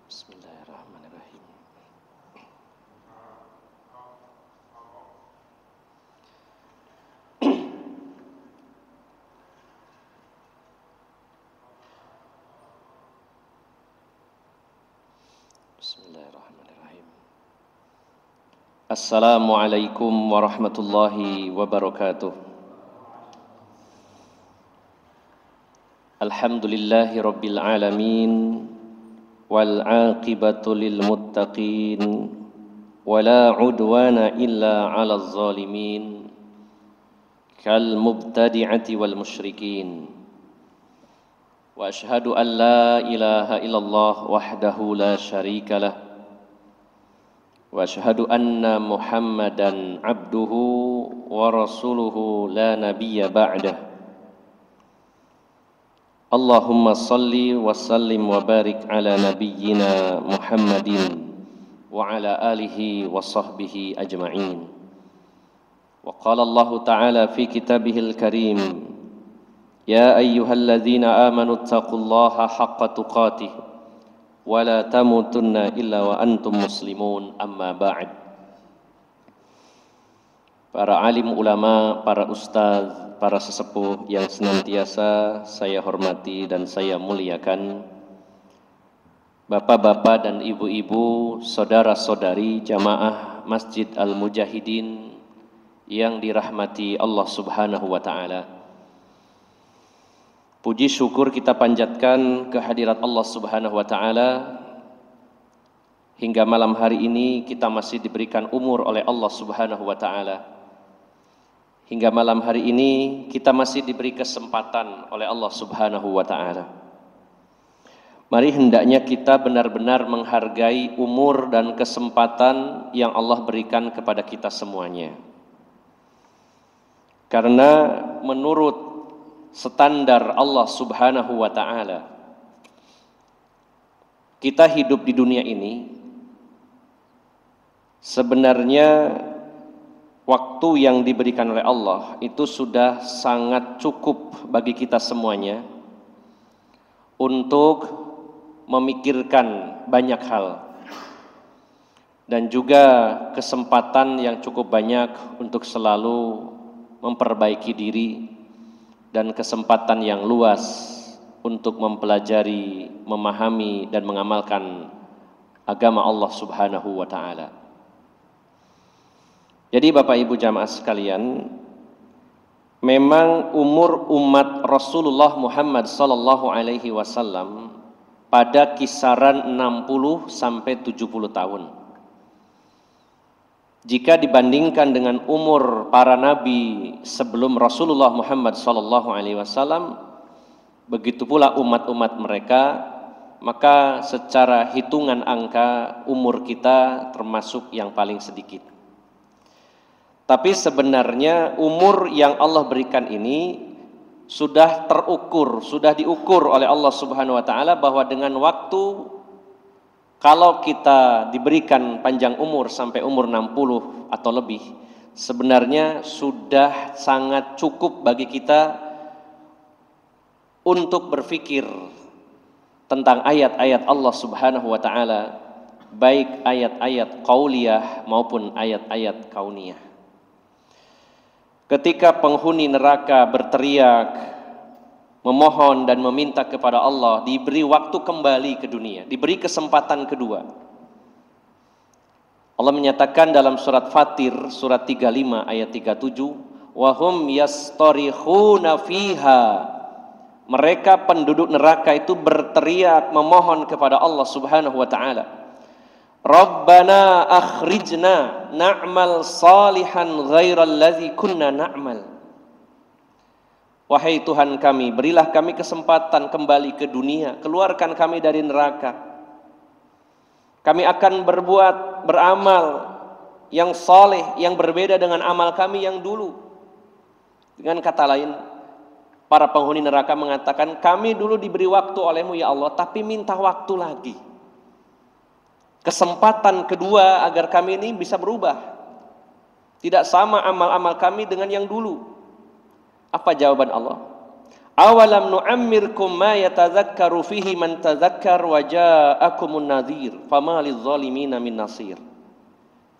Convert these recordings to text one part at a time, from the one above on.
Bismillahirrahmanirrahim. Bismillahirrahmanirrahim. Assalamualaikum warahmatullahi wabarakatuh. Alhamdulillahi rabbil alamin. Wal aqibatu lil muttaqin wala udwana illa 'alal zalimin kal mubtadi'ati wal musyrikin wa asyhadu an la ilaha illallah wahdahu la syarika lah wa asyhadu anna muhammadan abduhu wa rasuluhu la nabiyya ba'dah. Allahumma salli wa sallim wa barik ala nabiyyina Muhammadin wa ala alihi wa sahbihi ajma'in. Wa qala Allah ta'ala fi kitabihil karim, ya ayyuhalladzina amanu taqullaha haqqa tuqatih wa la tamutunna illa wa antum muslimun, amma ba'd. Para alim ulama, para ustaz, para sesepuh yang senantiasa saya hormati dan saya muliakan, bapak-bapak dan ibu-ibu, saudara-saudari jamaah Masjid Al-Mujahidin yang dirahmati Allah Subhanahu wa Ta'ala. Puji syukur kita panjatkan kehadirat Allah Subhanahu wa Ta'ala. Hingga malam hari ini kita masih diberikan umur oleh Allah Subhanahu wa Ta'ala. Hingga malam hari ini kita masih diberi kesempatan oleh Allah Subhanahu wa Ta'ala. Mari hendaknya kita benar-benar menghargai umur dan kesempatan yang Allah berikan kepada kita semuanya. Karena menurut standar Allah Subhanahu wa Ta'ala, kita hidup di dunia ini sebenarnya waktu yang diberikan oleh Allah itu sudah sangat cukup bagi kita semuanya untuk memikirkan banyak hal dan juga kesempatan yang cukup banyak untuk selalu memperbaiki diri dan kesempatan yang luas untuk mempelajari, memahami dan mengamalkan agama Allah Subhanahu wa Ta'ala. Jadi Bapak Ibu jamaah sekalian, memang umur umat Rasulullah Muhammad sallallahu alaihi wasallam pada kisaran 60 sampai 70 tahun. Jika dibandingkan dengan umur para nabi sebelum Rasulullah Muhammad sallallahu alaihi wasallam, begitu pula umat-umat mereka, maka secara hitungan angka umur kita termasuk yang paling sedikit. Tapi sebenarnya umur yang Allah berikan ini sudah terukur, sudah diukur oleh Allah Subhanahu wa Ta'ala bahwa dengan waktu, kalau kita diberikan panjang umur sampai umur 60 atau lebih, sebenarnya sudah sangat cukup bagi kita untuk berpikir tentang ayat-ayat Allah Subhanahu wa Ta'ala, baik ayat-ayat qauliyah maupun ayat-ayat kauniyah. Ketika penghuni neraka berteriak memohon dan meminta kepada Allah, diberi waktu kembali ke dunia, diberi kesempatan kedua. Allah menyatakan dalam surat Fatir surat 35 ayat 37, wa hum yastarikhuna fiha. Mereka penduduk neraka itu berteriak memohon kepada Allah Subhanahu wa taala. Rabbana akhrijna na'mal salihan ghairal ladzi kunna na'mal. Wahai Tuhan kami, berilah kami kesempatan kembali ke dunia, keluarkan kami dari neraka. Kami akan beramal yang saleh, yang berbeda dengan amal kami yang dulu. Dengan kata lain, para penghuni neraka mengatakan, kami dulu diberi waktu olehmu ya Allah, tapi minta waktu lagi. Kesempatan kedua agar kami ini bisa berubah. Tidak sama amal-amal kami dengan yang dulu. Apa jawaban Allah? Awalam nu'ammirkum ma yatadzakkaru fihi man tadzakkar wa ja'akumun nadhir fama lidh-dhalimina min nasir.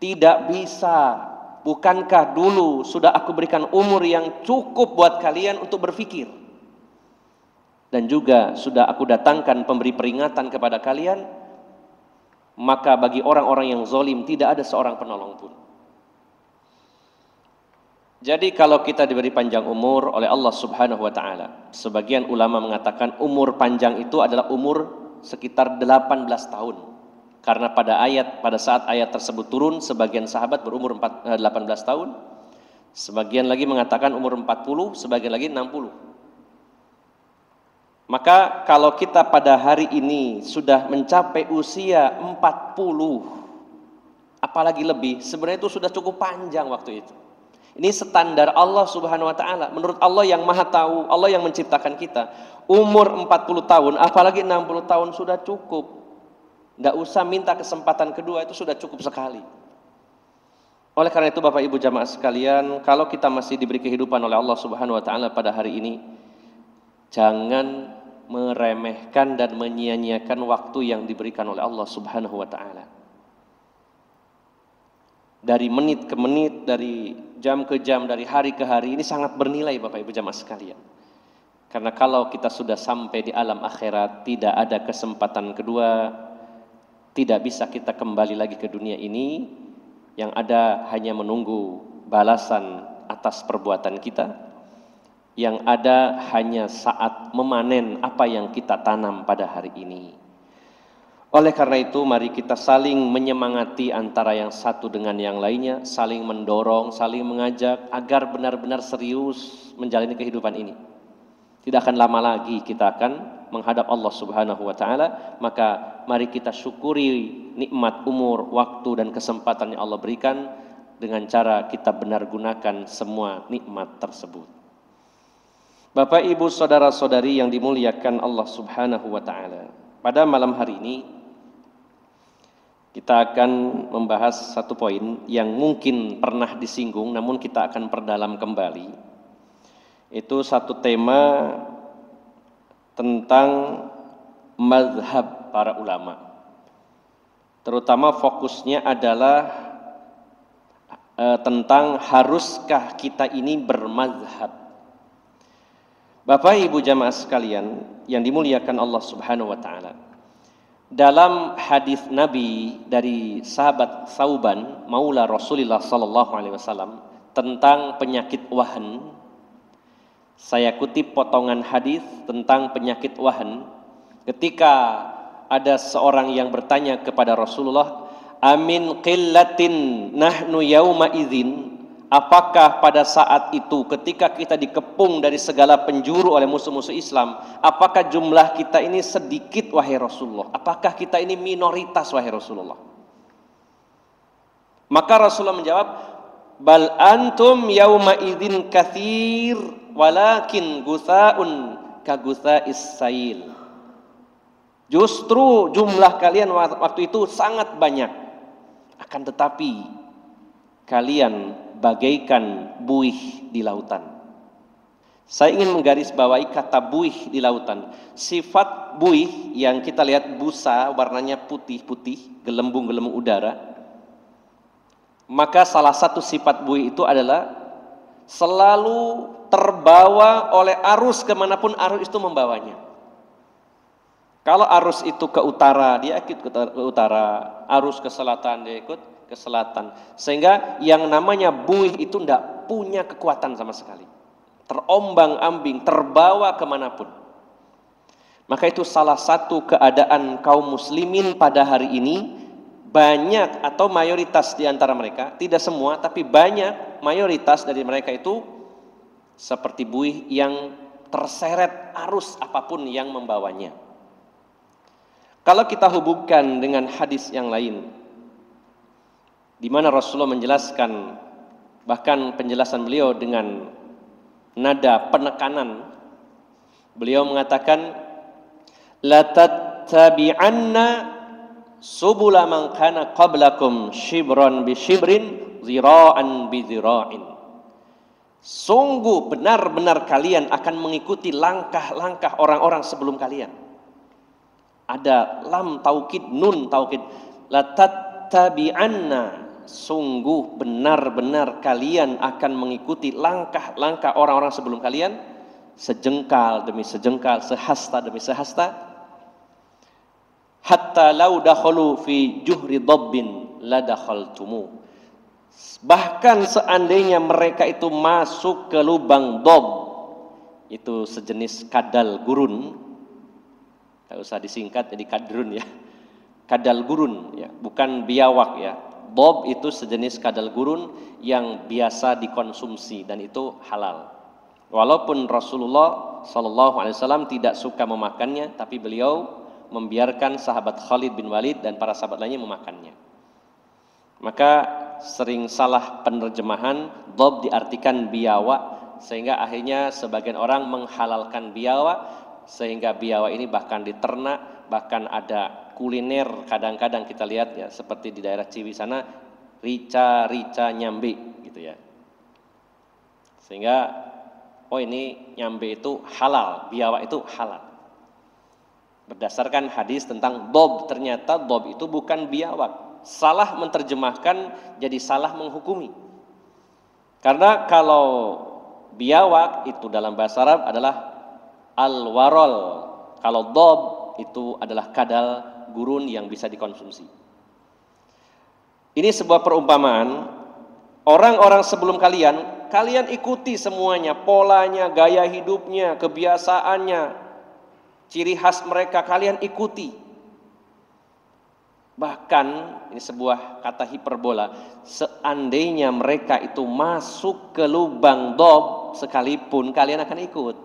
Tidak bisa. Bukankah dulu sudah aku berikan umur yang cukup buat kalian untuk berfikir? Dan juga sudah aku datangkan pemberi peringatan kepada kalian, maka bagi orang-orang yang zalim tidak ada seorang penolong pun. Jadi kalau kita diberi panjang umur oleh Allah Subhanahu wa taala, sebagian ulama mengatakan umur panjang itu adalah umur sekitar 18 tahun. Karena pada saat ayat tersebut turun, sebagian sahabat berumur 18 tahun, sebagian lagi mengatakan umur 40, sebagian lagi 60. Maka kalau kita pada hari ini sudah mencapai usia 40, apalagi lebih, sebenarnya itu sudah cukup panjang waktu itu. Ini standar Allah Subhanahu wa taala. Menurut Allah yang Maha Tahu, Allah yang menciptakan kita, umur 40 tahun, apalagi 60 tahun sudah cukup. Enggak usah minta kesempatan kedua, itu sudah cukup sekali. Oleh karena itu Bapak Ibu jamaah sekalian, kalau kita masih diberi kehidupan oleh Allah Subhanahu wa taala pada hari ini, jangan meremehkan dan menyia-nyiakan waktu yang diberikan oleh Allah Subhanahu wa taala. Dari menit ke menit, dari jam ke jam, dari hari ke hari, ini sangat bernilai Bapak Ibu jamaah sekalian. Karena kalau kita sudah sampai di alam akhirat, tidak ada kesempatan kedua, tidak bisa kita kembali lagi ke dunia ini, yang ada hanya menunggu balasan atas perbuatan kita, yang ada hanya saat memanen apa yang kita tanam pada hari ini. Oleh karena itu mari kita saling menyemangati antara yang satu dengan yang lainnya, saling mendorong, saling mengajak agar benar-benar serius menjalani kehidupan ini. Tidak akan lama lagi kita akan menghadap Allah Subhanahu wa taala, maka mari kita syukuri nikmat umur, waktu dan kesempatan yang Allah berikan dengan cara kita benar gunakan semua nikmat tersebut. Bapak, Ibu, saudara-saudari yang dimuliakan Allah Subhanahu wa taala, pada malam hari ini kita akan membahas satu poin yang mungkin pernah disinggung, namun kita akan perdalam kembali. Itu satu tema tentang mazhab para ulama. Terutama fokusnya adalah tentang haruskah kita ini bermazhab. Bapak Ibu jamaah sekalian yang dimuliakan Allah Subhanahu wa taala. Dalam hadis Nabi dari sahabat Thauban, maula Rasulullah sallallahu alaihi wasallam, tentang penyakit wahan. Saya kutip potongan hadis tentang penyakit wahan. Ketika ada seorang yang bertanya kepada Rasulullah, "Amin qillatin nahnu yauma idzin?" Apakah pada saat itu ketika kita dikepung dari segala penjuru oleh musuh-musuh Islam, apakah jumlah kita ini sedikit wahai Rasulullah? Apakah kita ini minoritas wahai Rasulullah? Maka Rasulullah menjawab, "Bal antum yauma idzin katsir walakin gutsaun ka gutsa'is sail." Justru jumlah kalian waktu itu sangat banyak, akan tetapi kalian bagaikan buih di lautan. Saya ingin menggarisbawahi kata buih di lautan. Sifat buih yang kita lihat busa warnanya putih-putih, gelembung-gelembung udara. Maka salah satu sifat buih itu adalah selalu terbawa oleh arus kemanapun arus itu membawanya. Kalau arus itu ke utara, dia ikut ke utara, arus ke selatan, dia ikut ke selatan. Sehingga yang namanya buih itu tidak punya kekuatan sama sekali. Terombang-ambing, terbawa kemanapun. Maka itu salah satu keadaan kaum muslimin pada hari ini, banyak atau mayoritas di antara mereka, tidak semua tapi banyak, mayoritas dari mereka itu seperti buih yang terseret arus apapun yang membawanya. Kalau kita hubungkan dengan hadis yang lain, di mana Rasulullah menjelaskan, bahkan penjelasan beliau dengan nada penekanan, beliau mengatakan, la tattabi'anna subula man kana qablakum shibran bi shibrin zira'an bi zira'in. Sungguh benar-benar kalian akan mengikuti langkah-langkah orang-orang sebelum kalian. Ada lam taukid, nun taukid. La tattabi'anna, sungguh benar-benar kalian akan mengikuti langkah-langkah orang-orang sebelum kalian, sejengkal demi sejengkal, sehasta demi sehasta. Hatta lau dakhalu fi juhri dabbin la dakhaltumu. Bahkan seandainya mereka itu masuk ke lubang dob, itu sejenis kadal gurun, tidak usah disingkat jadi kadrun ya, kadal gurun ya, bukan biawak ya. Dob itu sejenis kadal gurun yang biasa dikonsumsi dan itu halal. Walaupun Rasulullah SAW tidak suka memakannya, tapi beliau membiarkan sahabat Khalid bin Walid dan para sahabat lainnya memakannya. Maka sering salah penerjemahan, dob diartikan biawak, sehingga akhirnya sebagian orang menghalalkan biawak, sehingga biawak ini bahkan diternak, bahkan ada kuliner kadang-kadang kita lihat ya, seperti di daerah Ciwi sana, rica nyambe gitu ya. Sehingga oh ini nyambe itu halal, biawak itu halal. Berdasarkan hadis tentang dob, ternyata dob itu bukan biawak. Salah menerjemahkan jadi salah menghukumi. Karena kalau biawak itu dalam bahasa Arab adalah al-warol. Kalau dob itu adalah kadal gurun yang bisa dikonsumsi. Ini sebuah perumpamaan. Orang-orang sebelum kalian ikuti semuanya, polanya, gaya hidupnya, kebiasaannya, ciri khas mereka kalian ikuti. Bahkan ini sebuah kata hiperbola, seandainya mereka itu masuk ke lubang dob sekalipun kalian akan ikut.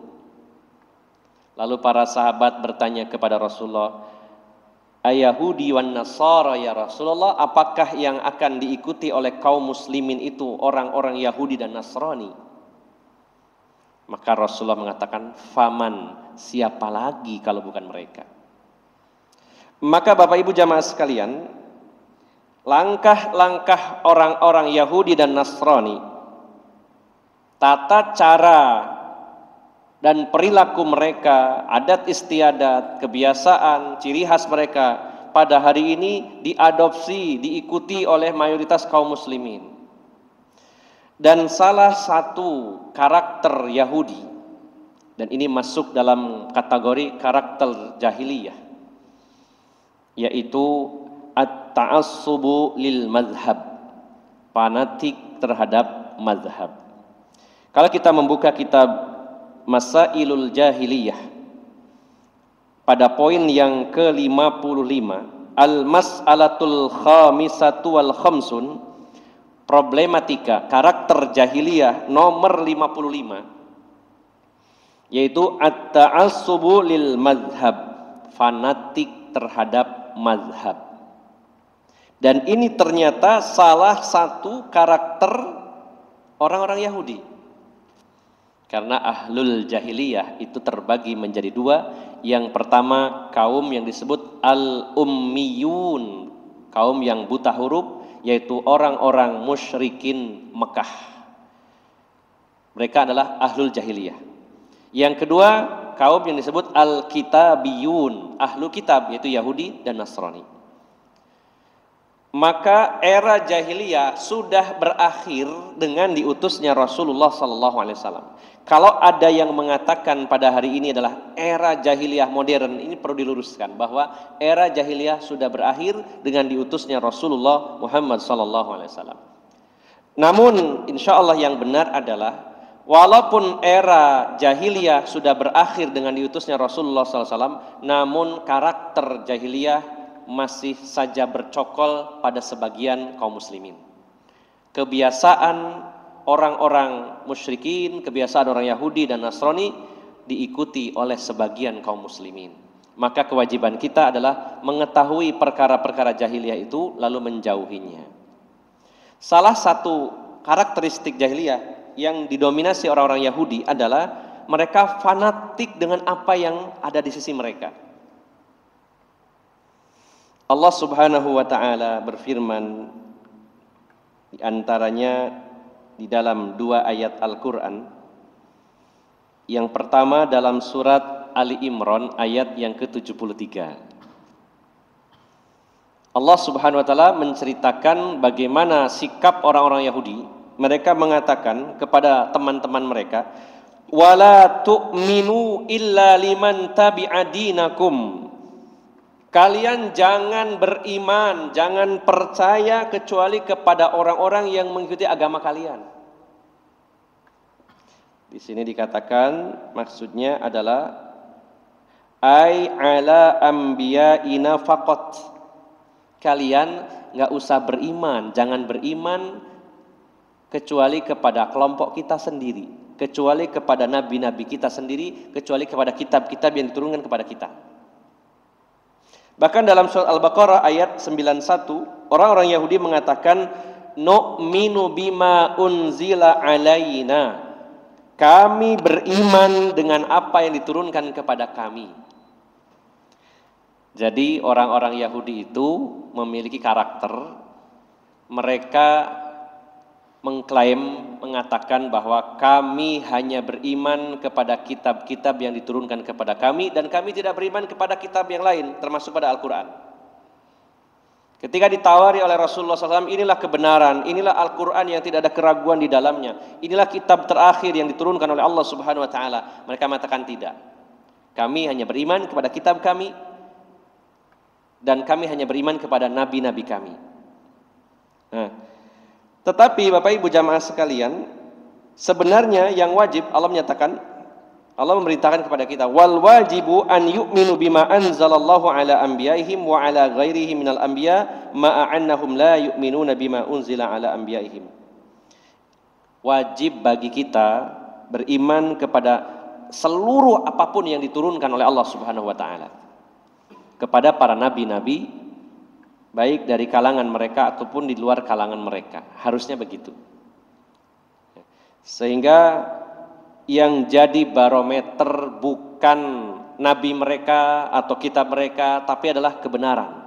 Lalu para sahabat bertanya kepada Rasulullah, Ayahudi wan Nasara ya Rasulullah, apakah yang akan diikuti oleh kaum muslimin itu orang-orang Yahudi dan Nasrani? Maka Rasulullah mengatakan, faman, siapa lagi kalau bukan mereka? Maka Bapak Ibu jamaah sekalian, langkah-langkah orang-orang Yahudi dan Nasrani, tata cara dan perilaku mereka, adat istiadat, kebiasaan, ciri khas mereka pada hari ini diadopsi, diikuti oleh mayoritas kaum muslimin. Dan salah satu karakter Yahudi, dan ini masuk dalam kategori karakter jahiliyah, yaitu at-ta'assubu lil madhab, fanatik terhadap madhab. Kalau kita membuka kitab Masailul Jahiliyah pada poin yang ke-55, al-mas'alatul khamisatu wal khamsun, problematika karakter jahiliyah nomor 55, yaitu at-ta'assubu lil madhab, fanatik terhadap mazhab. Dan ini ternyata salah satu karakter orang-orang Yahudi. Karena ahlul jahiliyah itu terbagi menjadi dua. Yang pertama kaum yang disebut al-ummiyun, kaum yang buta huruf, yaitu orang-orang musyrikin Mekah. Mereka adalah ahlul jahiliyah. Yang kedua kaum yang disebut al-kitabiyun, ahlu kitab, yaitu Yahudi dan Nasrani. maka era jahiliyah sudah berakhir dengan diutusnya Rasulullah sallallahu alaihi wasallam. Kalau ada yang mengatakan pada hari ini adalah era jahiliyah modern, ini perlu diluruskan bahwa era jahiliyah sudah berakhir dengan diutusnya Rasulullah Muhammad sallallahu alaihi wasallam. Namun insya Allah yang benar adalah walaupun era jahiliyah sudah berakhir dengan diutusnya Rasulullah sallallahu alaihi wasallam, namun karakter jahiliyah masih saja bercokol pada sebagian kaum muslimin. Kebiasaan orang-orang musyrikin, kebiasaan orang Yahudi dan Nasrani diikuti oleh sebagian kaum muslimin. Maka kewajiban kita adalah mengetahui perkara-perkara jahiliyah itu lalu menjauhinya. Salah satu karakteristik jahiliyah yang didominasi orang-orang Yahudi adalah mereka fanatik dengan apa yang ada di sisi mereka. Allah Subhanahu wa taala berfirman di antaranya di dalam dua ayat Al-Qur'an. Yang pertama dalam surat Ali Imran ayat yang ke-73. Allah Subhanahu wa taala menceritakan bagaimana sikap orang-orang Yahudi. Mereka mengatakan kepada teman-teman mereka, "Wala tu'minu illa liman tabi'a dinakum." Kalian jangan beriman, jangan percaya kecuali kepada orang-orang yang mengikuti agama kalian. Di sini dikatakan maksudnya adalah ai ala anbiya'ina faqat. Kalian nggak usah beriman, jangan beriman kecuali kepada kelompok kita sendiri, kecuali kepada nabi-nabi kita sendiri, kecuali kepada kitab-kitab yang diturunkan kepada kita. Bahkan dalam surat Al-Baqarah ayat 91, orang-orang Yahudi mengatakan nu'minu bima unzila alaina. Kami beriman dengan apa yang diturunkan kepada kami. Jadi orang-orang Yahudi itu memiliki karakter, mereka mengklaim, mengatakan bahwa kami hanya beriman kepada kitab-kitab yang diturunkan kepada kami dan kami tidak beriman kepada kitab yang lain termasuk pada Al-Quran. Ketika ditawari oleh Rasulullah SAW, inilah kebenaran, inilah Al-Quran yang tidak ada keraguan di dalamnya, inilah kitab terakhir yang diturunkan oleh Allah Subhanahu Wa Taala. Mereka mengatakan tidak, kami hanya beriman kepada kitab kami dan kami hanya beriman kepada nabi-nabi kami. Tetapi Bapak Ibu jamaah sekalian, sebenarnya yang wajib Allah menyatakan, Allah memerintahkan kepada kita, wal wajibu an yu'minu bima anzalallahu ala anbiyaihim wa ala ghairihim minal anbiya ma'a annahum la yu'minuna bima unzila ala anbiyaihim. Wajib bagi kita beriman kepada seluruh apapun yang diturunkan oleh Allah Subhanahu wa taala kepada para nabi-nabi, baik dari kalangan mereka ataupun di luar kalangan mereka. Harusnya begitu. Sehingga yang jadi barometer bukan nabi mereka atau kitab mereka, tapi adalah kebenaran.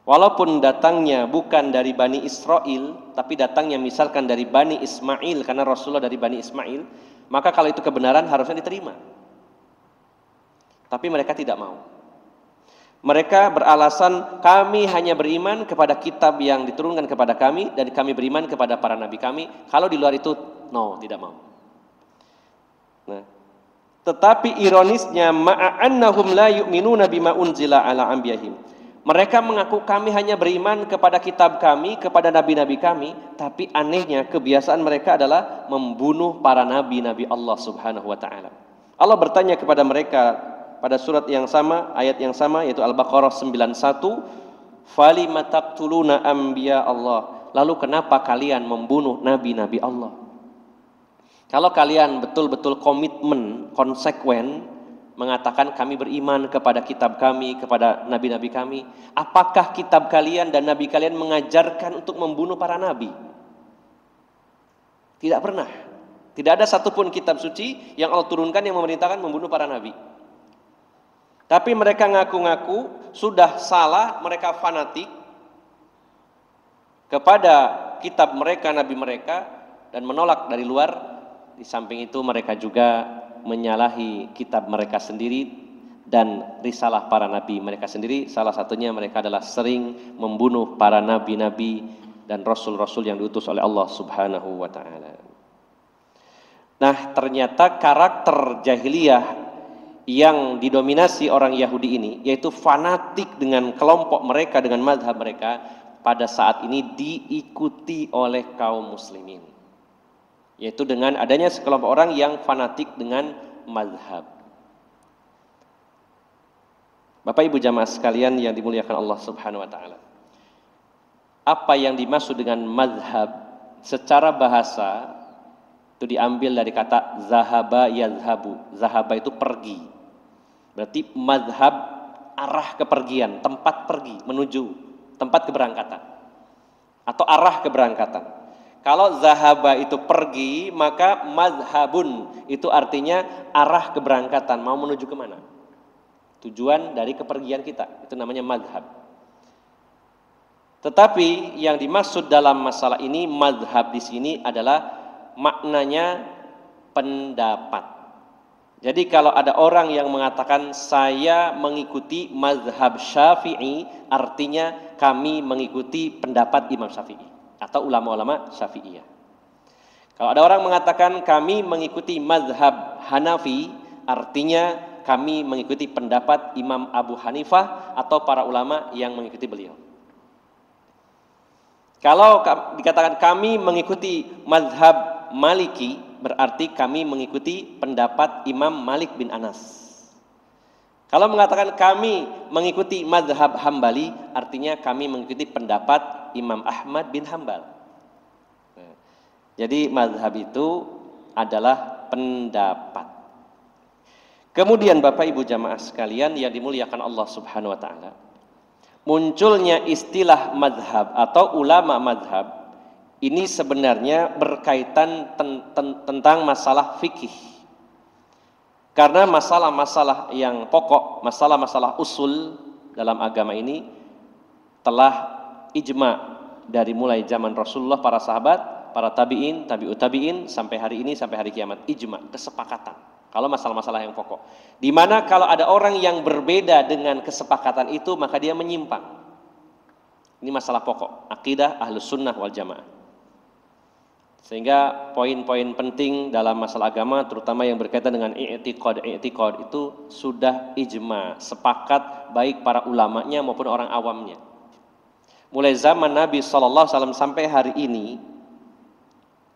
Walaupun datangnya bukan dari Bani Israel, tapi datangnya misalkan dari Bani Ismail, karena Rasulullah dari Bani Ismail, maka kalau itu kebenaran harusnya diterima. Tapi mereka tidak mau. Mereka beralasan kami hanya beriman kepada kitab yang diturunkan kepada kami dan kami beriman kepada para nabi kami. Kalau di luar itu, no, tidak mau. Nah, tetapi ironisnya ma'annahum la yu'minuna bima unzila ala anbiyahim. Mereka mengaku kami hanya beriman kepada kitab kami, kepada nabi-nabi kami, tapi anehnya kebiasaan mereka adalah membunuh para nabi-nabi Allah Subhanahu wa taala. Allah bertanya kepada mereka pada surat yang sama, ayat yang sama, yaitu Al-Baqarah 91, falima taqtuluna anbiya Allah. Lalu kenapa kalian membunuh nabi-nabi Allah? Kalau kalian betul-betul komitmen, konsekuen mengatakan kami beriman kepada kitab kami, kepada nabi-nabi kami, apakah kitab kalian dan nabi kalian mengajarkan untuk membunuh para nabi? Tidak pernah. Tidak ada satupun kitab suci yang Allah turunkan yang memerintahkan membunuh para nabi. Tapi mereka ngaku-ngaku sudah salah, mereka fanatik kepada kitab mereka, nabi mereka, dan menolak dari luar. Di samping itu mereka juga menyalahi kitab mereka sendiri dan risalah para nabi mereka sendiri. Salah satunya mereka adalah sering membunuh para nabi-nabi dan rasul-rasul yang diutus oleh Allah Subhanahu wa taala. Nah, ternyata karakter jahiliyah yang didominasi orang Yahudi ini, yaitu fanatik dengan kelompok mereka, dengan mazhab mereka, pada saat ini diikuti oleh kaum muslimin, yaitu dengan adanya sekelompok orang yang fanatik dengan mazhab. Bapak Ibu jamaah sekalian yang dimuliakan Allah Subhanahu wa taala. Apa yang dimaksud dengan mazhab secara bahasa itu diambil dari kata zahaba yazhabu. Zahaba itu pergi. Berarti mazhab arah kepergian, tempat pergi menuju tempat keberangkatan atau arah keberangkatan. Kalau zahaba itu pergi, maka mazhabun itu artinya arah keberangkatan, mau menuju kemana? Tujuan dari kepergian kita, itu namanya mazhab. Tetapi yang dimaksud dalam masalah ini, mazhab di sini adalah maknanya pendapat. Jadi kalau ada orang yang mengatakan saya mengikuti mazhab Syafi'i, artinya kami mengikuti pendapat Imam Syafi'i atau ulama-ulama Syafi'iyah. Kalau ada orang mengatakan kami mengikuti mazhab Hanafi, artinya kami mengikuti pendapat Imam Abu Hanifah atau para ulama yang mengikuti beliau. Kalau dikatakan kami mengikuti mazhab Maliki, berarti kami mengikuti pendapat Imam Malik bin Anas. Kalau mengatakan kami mengikuti mazhab Hambali, artinya kami mengikuti pendapat Imam Ahmad bin Hambal. Jadi mazhab itu adalah pendapat. Kemudian Bapak Ibu jamaah sekalian yang dimuliakan Allah Subhanahu wa taala, munculnya istilah mazhab atau ulama mazhab ini sebenarnya berkaitan tentang masalah fikih. Karena masalah-masalah yang pokok, masalah-masalah usul dalam agama ini telah ijma dari mulai zaman Rasulullah, para sahabat, para tabi'in, tabi'ut tabi'in sampai hari ini, sampai hari kiamat. Ijma, kesepakatan. Kalau masalah-masalah yang pokok, di mana kalau ada orang yang berbeda dengan kesepakatan itu, maka dia menyimpang. Ini masalah pokok, akidah Ahlus Sunnah wal Jamaah. Sehingga poin-poin penting dalam masalah agama, terutama yang berkaitan dengan i'tiqad itu sudah ijma, sepakat baik para ulamanya maupun orang awamnya. Mulai zaman Nabi SAW sampai hari ini,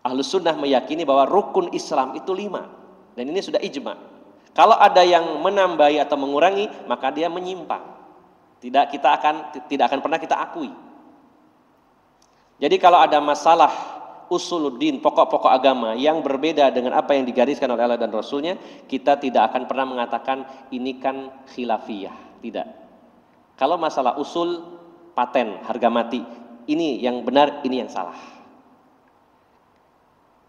Ahlus Sunnah meyakini bahwa rukun Islam itu 5. Dan ini sudah ijma. Kalau ada yang menambahi atau mengurangi, maka dia menyimpang. Tidak akan pernah kita akui. Jadi kalau ada masalah usuluddin, pokok-pokok agama yang berbeda dengan apa yang digariskan oleh Allah dan Rasulnya, kita tidak akan pernah mengatakan ini kan khilafiyah. Tidak. Kalau masalah usul, paten, harga mati, ini yang benar, ini yang salah.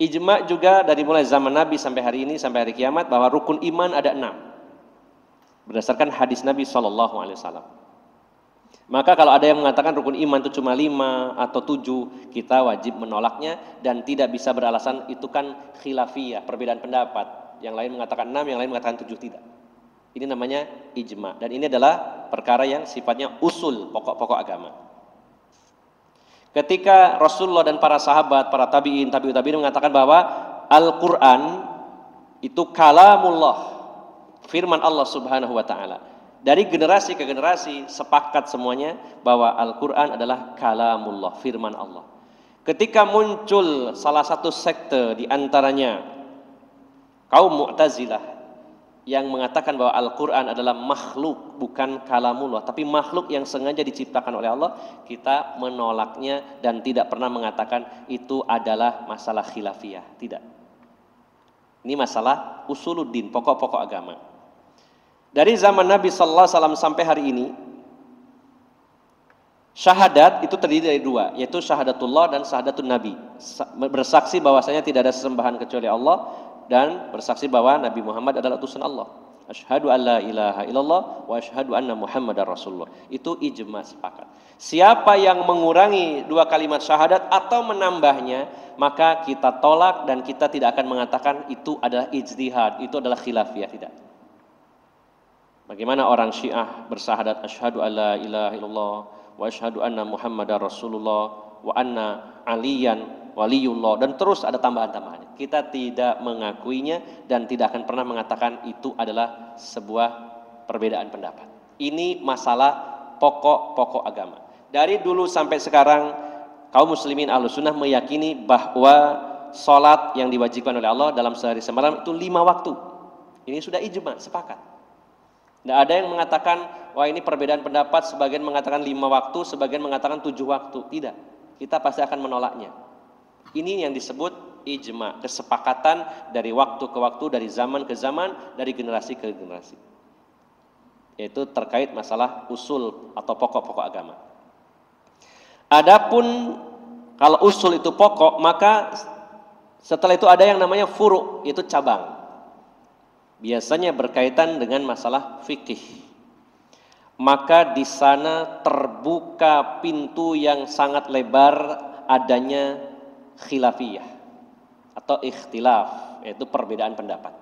Ijma juga dari mulai zaman Nabi sampai hari ini, sampai hari kiamat, bahwa rukun iman ada 6 berdasarkan hadis Nabi SAW. Maka kalau ada yang mengatakan rukun iman itu cuma 5 atau 7, kita wajib menolaknya dan tidak bisa beralasan itu kan khilafiyah, perbedaan pendapat. Yang lain mengatakan 6, yang lain mengatakan 7, tidak. Ini namanya ijma, dan ini adalah perkara yang sifatnya usul, pokok-pokok agama. Ketika Rasulullah dan para sahabat, para tabi'in, tabi'ut tabi'in mengatakan bahwa Al-Quran itu kalamullah, firman Allah Subhanahu wa ta'ala. Dari generasi ke generasi sepakat semuanya bahwa Al-Quran adalah kalamullah, firman Allah. Ketika muncul salah satu sekte di antaranya kaum Mu'tazilah yang mengatakan bahwa Al-Quran adalah makhluk, bukan kalamullah, tapi makhluk yang sengaja diciptakan oleh Allah, kita menolaknya dan tidak pernah mengatakan itu adalah masalah khilafiyah. Tidak. Ini masalah usuluddin, pokok-pokok agama. Dari zaman Nabi SAW sampai hari ini, syahadat itu terdiri dari 2, yaitu syahadatullah dan syahadatun Nabi. Bersaksi bahwasanya tidak ada sesembahan kecuali Allah, dan bersaksi bahwa Nabi Muhammad adalah utusan Allah. Asyhadu an la ilaha illallah wa asyhadu anna Muhammadar Rasulullah. Itu ijma, sepakat. Siapa yang mengurangi 2 kalimat syahadat atau menambahnya, maka kita tolak dan kita tidak akan mengatakan itu adalah ijtihad, itu adalah khilafiyah, tidak. Bagaimana orang Syiah bersyahadat asyhadu alla ilaha illallah wa asyhadu anna Muhammadar Rasulullah wa anna aliyan waliyullah, dan terus ada tambahan-tambahan. Kita tidak mengakuinya dan tidak akan pernah mengatakan itu adalah sebuah perbedaan pendapat. Ini masalah pokok-pokok agama. Dari dulu sampai sekarang kaum muslimin Ahlussunnah meyakini bahwa salat yang diwajibkan oleh Allah dalam sehari semalam itu 5 waktu. Ini sudah ijma, sepakat. Tidak ada yang mengatakan, wah ini perbedaan pendapat, sebagian mengatakan 5 waktu, sebagian mengatakan 7 waktu. Tidak, kita pasti akan menolaknya. Ini yang disebut ijma, kesepakatan dari waktu ke waktu, dari zaman ke zaman, dari generasi ke generasi. Yaitu terkait masalah usul atau pokok-pokok agama. Adapun kalau usul itu pokok, maka setelah itu ada yang namanya furu', itu cabang. Biasanya berkaitan dengan masalah fikih. Maka di sana terbuka pintu yang sangat lebar adanya khilafiyah atau ikhtilaf, yaitu perbedaan pendapat.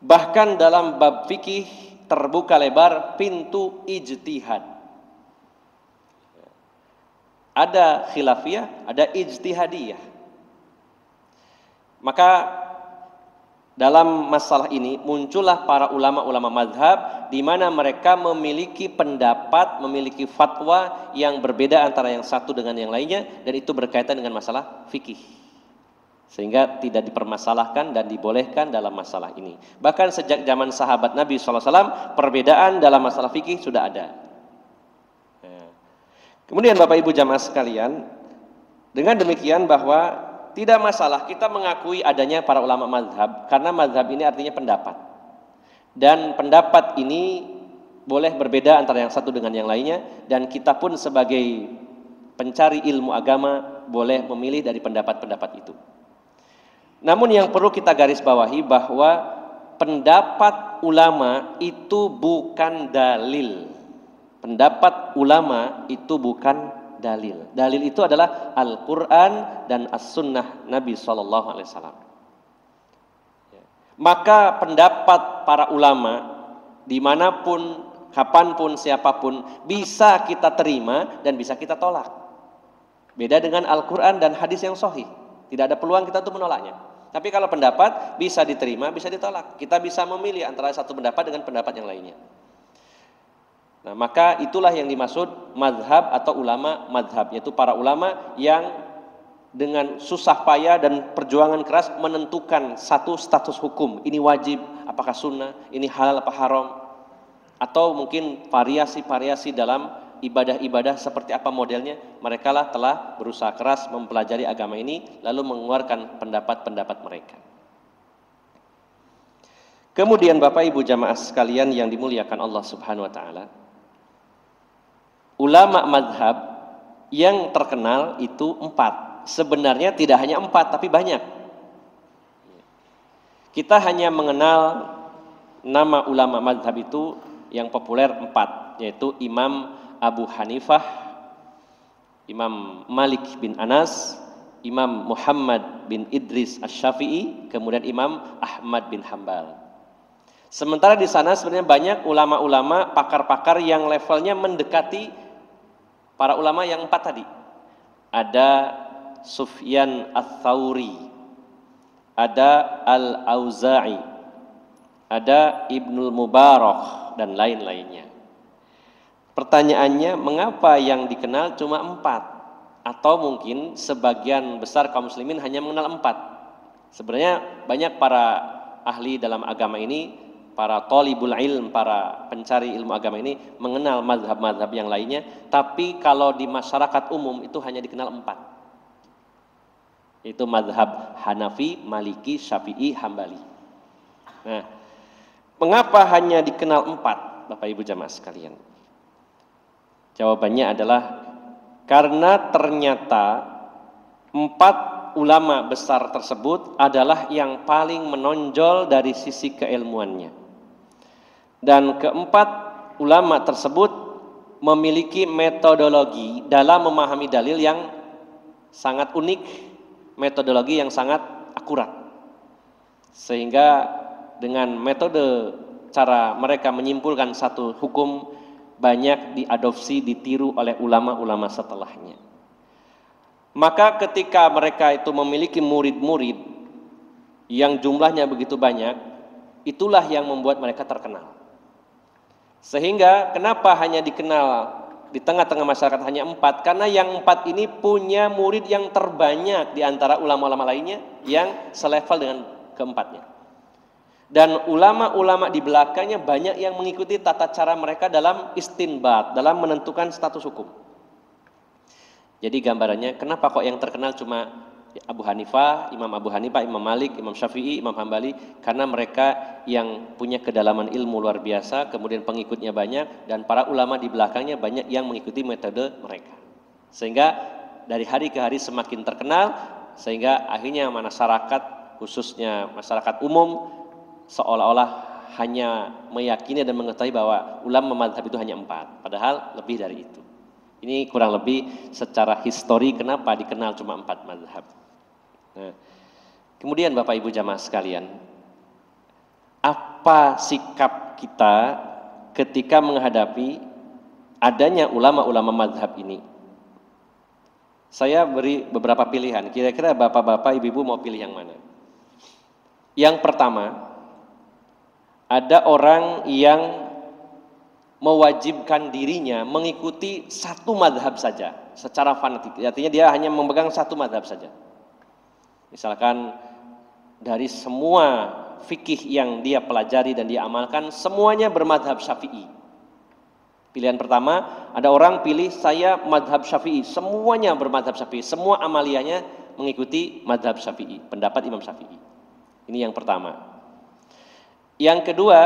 Bahkan dalam bab fikih terbuka lebar pintu ijtihad. Ada khilafiyah, ada ijtihadiyah. Maka dalam masalah ini muncullah para ulama-ulama mazhab di mana mereka memiliki pendapat, memiliki fatwa yang berbeda antara yang satu dengan yang lainnya, dan itu berkaitan dengan masalah fikih. Sehingga tidak dipermasalahkan dan dibolehkan dalam masalah ini. Bahkan sejak zaman sahabat Nabi SAW, perbedaan dalam masalah fikih sudah ada. Kemudian Bapak Ibu jamaah sekalian, dengan demikian bahwa tidak masalah kita mengakui adanya para ulama mazhab, karena mazhab ini artinya pendapat. Dan pendapat ini boleh berbeda antara yang satu dengan yang lainnya, dan kita pun sebagai pencari ilmu agama boleh memilih dari pendapat-pendapat itu. Namun yang perlu kita garis bawahi bahwa pendapat ulama itu bukan dalil. Pendapat ulama itu bukan dalil. Dalil itu adalah Al-Quran dan As-Sunnah Nabi SAW. Maka pendapat para ulama dimanapun, kapanpun, siapapun bisa kita terima dan bisa kita tolak. Beda dengan Al-Quran dan hadis yang sahih. Tidak ada peluang kita untuk menolaknya. Tapi kalau pendapat bisa diterima, bisa ditolak. Kita bisa memilih antara satu pendapat dengan pendapat yang lainnya. Nah, maka itulah yang dimaksud mazhab atau ulama mazhab, yaitu para ulama yang dengan susah payah dan perjuangan keras menentukan satu status hukum. Ini wajib, apakah sunnah, ini halal apa haram, atau mungkin variasi-variasi dalam ibadah-ibadah seperti apa modelnya. Mereka lah telah berusaha keras mempelajari agama ini lalu mengeluarkan pendapat-pendapat mereka. Kemudian Bapak Ibu jamaah sekalian yang dimuliakan Allah Subhanahu wa taala, ulama mazhab yang terkenal itu 4. Sebenarnya tidak hanya 4, tapi banyak. Kita hanya mengenal nama ulama mazhab itu yang populer 4, yaitu Imam Abu Hanifah, Imam Malik bin Anas, Imam Muhammad bin Idris Asy-Syafi'i, kemudian Imam Ahmad bin Hambal. Sementara di sana sebenarnya banyak ulama-ulama, pakar-pakar yang levelnya mendekati para ulama yang 4 tadi. Ada Sufyan Ats-Tsauri, ada Al-Auza'i, ada Ibnul Mubarak, dan lain-lainnya. Pertanyaannya, mengapa yang dikenal cuma 4? Atau mungkin sebagian besar kaum muslimin hanya mengenal 4? Sebenarnya banyak para ahli dalam agama ini, para thalibul ilm, para pencari ilmu agama ini mengenal mazhab-mazhab yang lainnya, tapi kalau di masyarakat umum itu hanya dikenal 4. Itu mazhab Hanafi, Maliki, Syafi'i, Hambali. Nah, mengapa hanya dikenal 4, Bapak Ibu jamaah sekalian? Jawabannya adalah karena ternyata 4 ulama besar tersebut adalah yang paling menonjol dari sisi keilmuannya. Dan keempat ulama tersebut memiliki metodologi dalam memahami dalil yang sangat unik, metodologi yang sangat akurat. Sehingga dengan metode cara mereka menyimpulkan satu hukum banyak diadopsi, ditiru oleh ulama-ulama setelahnya. Maka ketika mereka itu memiliki murid-murid yang jumlahnya begitu banyak, itulah yang membuat mereka terkenal. Sehingga kenapa hanya dikenal di tengah-tengah masyarakat hanya 4? Karena yang 4 ini punya murid yang terbanyak di antara ulama-ulama lainnya yang selevel dengan keempatnya. Dan ulama-ulama di belakangnya banyak yang mengikuti tata cara mereka dalam istinbat, dalam menentukan status hukum. Jadi gambarannya, kenapa kok yang terkenal cuma Abu Hanifah, Imam Malik, Imam Syafi'i, Imam Hambali? Karena mereka yang punya kedalaman ilmu luar biasa, kemudian pengikutnya banyak, dan para ulama di belakangnya banyak yang mengikuti metode mereka. Sehingga dari hari ke hari semakin terkenal, sehingga akhirnya masyarakat, khususnya masyarakat umum, seolah-olah hanya meyakini dan mengetahui bahwa ulama mazhab itu hanya 4, padahal lebih dari itu. Ini kurang lebih secara histori kenapa dikenal cuma 4 mazhab. Nah, kemudian Bapak Ibu jamaah sekalian, apa sikap kita ketika menghadapi adanya ulama-ulama mazhab ini? Saya beri beberapa pilihan, kira-kira Bapak-bapak, Ibu-ibu mau pilih yang mana? Yang pertama, ada orang yang mewajibkan dirinya mengikuti satu mazhab saja secara fanatik. Artinya dia hanya memegang satu mazhab saja. Misalkan dari semua fikih yang dia pelajari dan dia amalkan, semuanya bermadhab Syafi'i. Pilihan pertama, ada orang pilih saya madhab Syafi'i, semuanya bermadhab Syafi'i, semua amaliyahnya mengikuti madhab Syafi'i, pendapat Imam Syafi'i. Ini yang pertama. Yang kedua,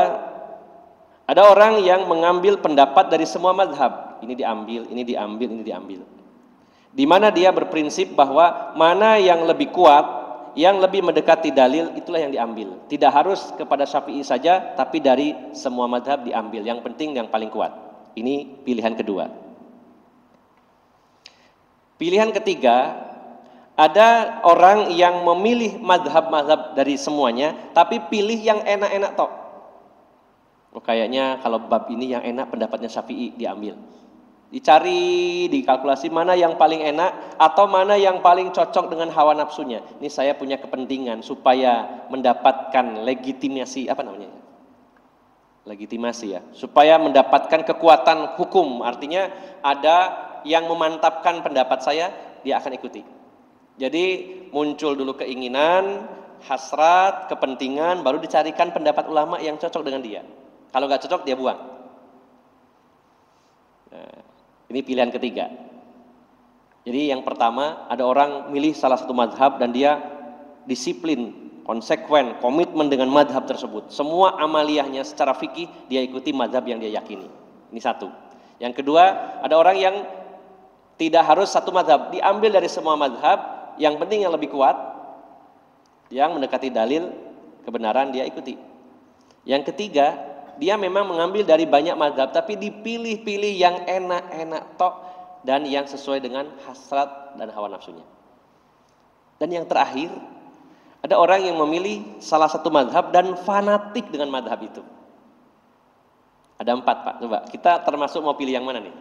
ada orang yang mengambil pendapat dari semua madhab, ini diambil, ini diambil, ini diambil. Di mana dia berprinsip bahwa mana yang lebih kuat, yang lebih mendekati dalil, itulah yang diambil. Tidak harus kepada Syafi'i saja, tapi dari semua madhab diambil. Yang penting yang paling kuat. Ini pilihan kedua. Pilihan ketiga, ada orang yang memilih madhab-madhab dari semuanya, tapi pilih yang enak-enak tok. Oh, kayaknya kalau bab ini yang enak pendapatnya Syafi'i, diambil. Dicari, dikalkulasi mana yang paling enak atau mana yang paling cocok dengan hawa nafsunya. Ini saya punya kepentingan supaya mendapatkan legitimasi, apa namanya? Legitimasi ya, supaya mendapatkan kekuatan hukum. Artinya ada yang memantapkan pendapat saya, dia akan ikuti. Jadi muncul dulu keinginan, hasrat, kepentingan, baru dicarikan pendapat ulama yang cocok dengan dia. Kalau nggak cocok dia buang. Nah, ini pilihan ketiga. Jadi yang pertama, ada orang milih salah satu mazhab dan dia disiplin, konsekuen, komitmen dengan mazhab tersebut. Semua amaliyahnya secara fikih dia ikuti mazhab yang dia yakini. Ini satu. Yang kedua, ada orang yang tidak harus satu mazhab, diambil dari semua mazhab, yang penting yang lebih kuat, yang mendekati dalil kebenaran dia ikuti. Yang ketiga, dia memang mengambil dari banyak mazhab, tapi dipilih-pilih yang enak-enak tok dan yang sesuai dengan hasrat dan hawa nafsunya. Dan yang terakhir, ada orang yang memilih salah satu mazhab dan fanatik dengan mazhab itu. Ada 4 Pak, coba kita termasuk mau pilih yang mana nih?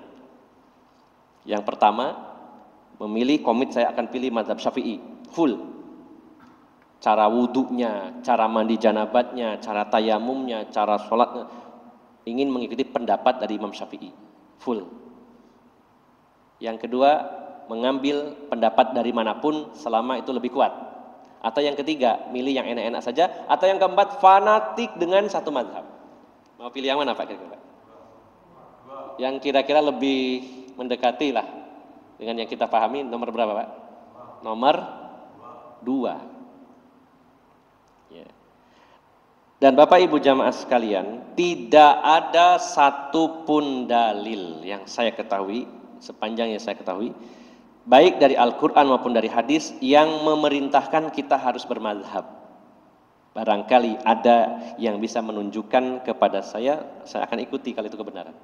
Yang pertama, memilih komit saya akan pilih mazhab Syafi'i, full. Cara wudhunya, cara mandi janabatnya, cara tayamumnya, cara sholatnya, ingin mengikuti pendapat dari Imam Syafi'i, full. Yang kedua, mengambil pendapat dari manapun selama itu lebih kuat. Atau yang ketiga, milih yang enak-enak saja. Atau yang keempat, fanatik dengan satu mazhab. Mau pilih yang mana Pak kira-kira? Yang kira-kira lebih mendekati lah dengan yang kita pahami, nomor berapa Pak? Nomor 2. Dan Bapak Ibu jamaah sekalian, tidak ada satupun dalil yang saya ketahui, sepanjang yang saya ketahui, baik dari Al-Quran maupun dari hadis, yang memerintahkan kita harus bermazhab. Barangkali ada yang bisa menunjukkan kepada saya akan ikuti kalau itu kebenaran.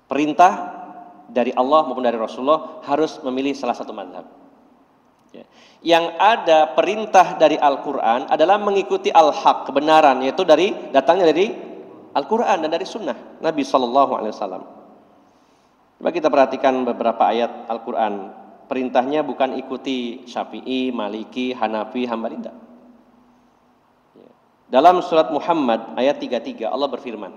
Perintah dari Allah maupun dari Rasulullah harus memilih salah satu mazhab. Yang ada perintah dari Al-Quran adalah mengikuti al-haq, kebenaran, yaitu datangnya dari Al-Quran dan dari sunnah Nabi SAW. Coba kita perhatikan beberapa ayat Al-Quran. Perintahnya bukan ikuti Syafi'i, Maliki, Hanafi, Hambali, tidak. Dalam surat Muhammad ayat 33 Allah berfirman,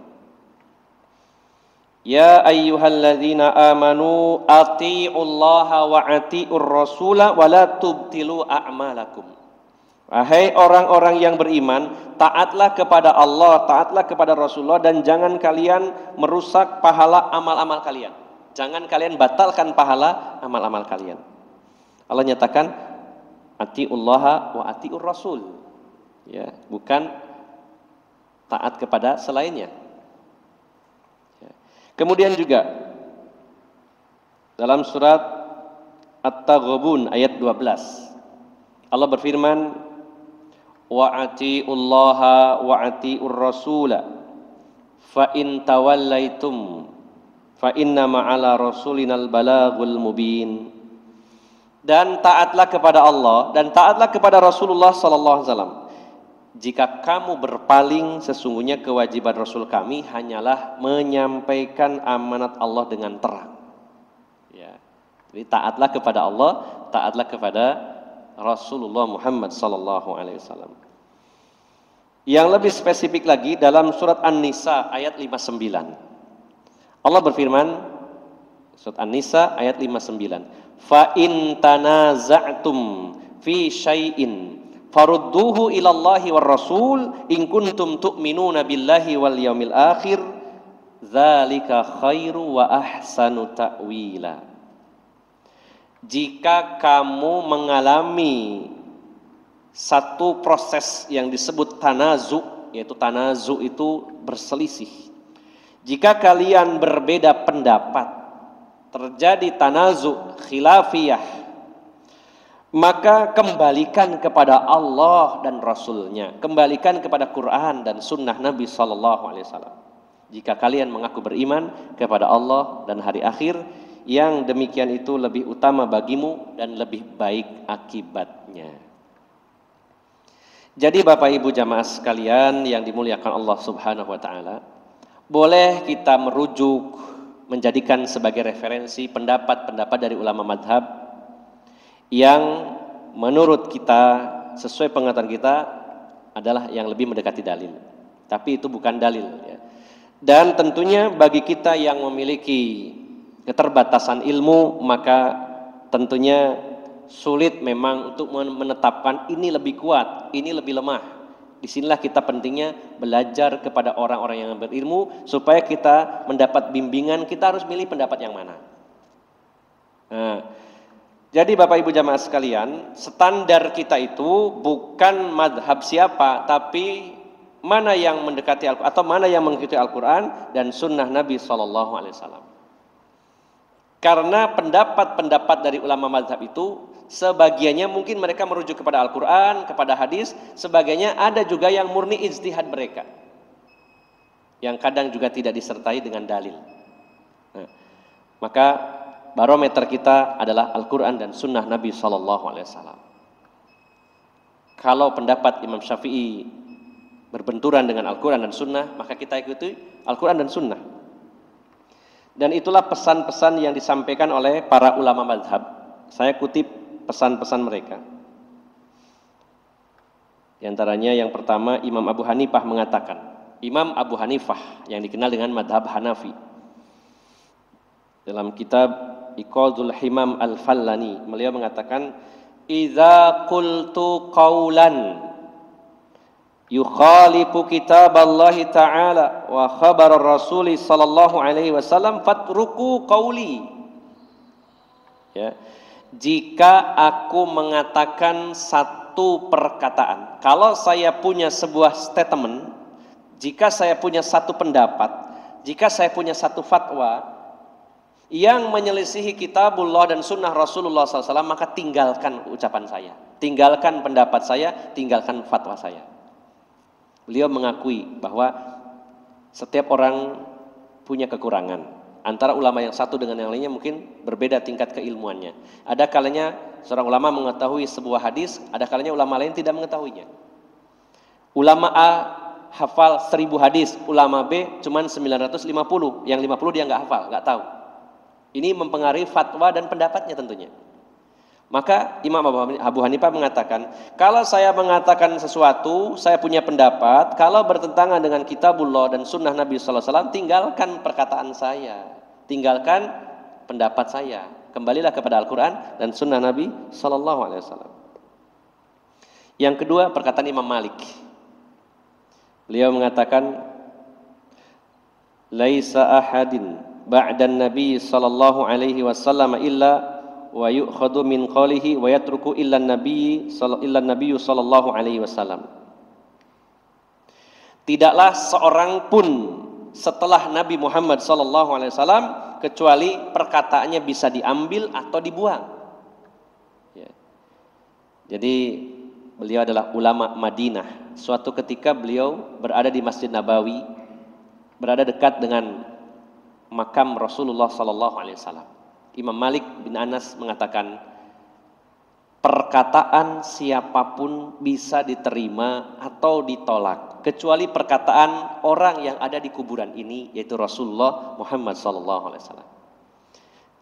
Ya ayyuhalladzina amanu ati'ullaha wa ati'ur rasula wa la tubtilu a'malakum. Wahai orang-orang yang beriman, taatlah kepada Allah, taatlah kepada Rasulullah, dan jangan kalian merusak pahala amal-amal kalian. Jangan kalian batalkan pahala amal-amal kalian. Allah nyatakan ati'ullaha wa ati'ur rasul. Ya, bukan taat kepada selainnya. Ya. Kemudian juga dalam surat At-Taghabun ayat 12 Allah berfirman wa ati'ullaha wa ati'ur rasula fa in tawallaitum fa inna ma'ala rasulinal balagul mubin. Dan taatlah kepada Allah dan taatlah kepada Rasulullah sallallahu alaihi wasallam. Jika kamu berpaling, sesungguhnya kewajiban Rasul kami hanyalah menyampaikan amanat Allah dengan terang. Ya. Jadi taatlah kepada Allah, taatlah kepada Rasulullah Muhammad sallallahu alaihi wasallam. Yang lebih spesifik lagi dalam surat An-Nisa ayat 59. Allah berfirman surat An-Nisa ayat 59. Fa in tanaza'tum fi syai'in farudduhu ilallahi war rasul in kuntum tu'minuna billahi wal yaumil akhir dzalika khairu wa ahsanu ta'wila. Jika kamu mengalami satu proses yang disebut tanazu, yaitu tanazu itu berselisih. Jika kalian berbeda pendapat, terjadi tanazu khilafiyah, maka kembalikan kepada Allah dan Rasulnya, kembalikan kepada Quran dan sunnah Nabi SAW. Jika kalian mengaku beriman kepada Allah dan hari akhir, yang demikian itu lebih utama bagimu dan lebih baik akibatnya. Jadi Bapak Ibu jamaah sekalian yang dimuliakan Allah Subhanahu wa taala, boleh kita merujuk, menjadikan sebagai referensi pendapat-pendapat dari ulama madhab yang menurut kita, sesuai pengetahuan kita, adalah yang lebih mendekati dalil. Tapi itu bukan dalil ya. Dan tentunya bagi kita yang memiliki keterbatasan ilmu, maka tentunya sulit memang untuk menetapkan ini lebih kuat, ini lebih lemah. Disinilah kita pentingnya belajar kepada orang-orang yang berilmu supaya kita mendapat bimbingan. Kita harus milih pendapat yang mana. Nah, jadi Bapak Ibu jamaah sekalian, standar kita itu bukan madhab siapa, tapi mana yang mendekati Al-Quran atau mana yang mengikuti Al-Quran dan sunnah Nabi SAW. Karena pendapat-pendapat dari ulama madhab itu sebagiannya mungkin mereka merujuk kepada Al-Quran, kepada hadis, sebagainya ada juga yang murni ijtihad mereka, yang kadang juga tidak disertai dengan dalil. Nah, maka barometer kita adalah Al-Quran dan sunnah Nabi SAW. Kalau pendapat Imam Syafi'i berbenturan dengan Al-Quran dan sunnah, maka kita ikuti Al-Quran dan sunnah. Dan itulah pesan-pesan yang disampaikan oleh para ulama mazhab. Saya kutip pesan-pesan mereka. Di antaranya yang pertama, Imam Abu Hanifah mengatakan, Imam Abu Hanifah yang dikenal dengan madhab Hanafi, dalam kitab Iqadul Himam Al-Fallani, beliau mengatakan, "Idza qultu qaulan yukhalifu kitaballahi ta'ala wa khabar Rasul sallallahu alaihi wasallam fatruku qauli." Ya. Jika aku mengatakan satu perkataan, kalau saya punya sebuah statement, jika saya punya satu pendapat, jika saya punya satu fatwa yang menyelisihi kitabullah dan sunnah Rasulullah SAW, maka tinggalkan ucapan saya, tinggalkan pendapat saya, tinggalkan fatwa saya. Beliau mengakui bahwa setiap orang punya kekurangan. Antara ulama yang satu dengan yang lainnya mungkin berbeda tingkat keilmuannya. Ada kalanya seorang ulama mengetahui sebuah hadis, ada kalanya ulama lain tidak mengetahuinya. Ulama A hafal 1000 hadis, ulama B cuman 950, yang 50 dia nggak hafal, nggak tahu. Ini mempengaruhi fatwa dan pendapatnya tentunya. Maka Imam Abu Hanifah mengatakan, kalau saya mengatakan sesuatu, saya punya pendapat, kalau bertentangan dengan kitabullah dan sunnah Nabi sallallahu alaihi wasallam, tinggalkan perkataan saya, tinggalkan pendapat saya, kembalilah kepada Al-Quran dan sunnah Nabi sallallahu alaihi wasallam. Yang kedua, perkataan Imam Malik. Beliau mengatakan, laisa ahadin ba'dan Nabi sallallahu alaihi wasallam illa wa yu'khadhu min qawlihi wa yatruku illa Nabi sallallahu alaihi wasallam. Tidaklah seorang pun setelah Nabi Muhammad sallallahu alaihi wasallam kecuali perkataannya bisa diambil atau dibuang. Ya. Jadi beliau adalah ulama Madinah. Suatu ketika beliau berada di Masjid Nabawi, berada dekat dengan makam Rasulullah sallallahu alaihi wasallam. Imam Malik bin Anas mengatakan, perkataan siapapun bisa diterima atau ditolak, kecuali perkataan orang yang ada di kuburan ini, yaitu Rasulullah Muhammad SAW.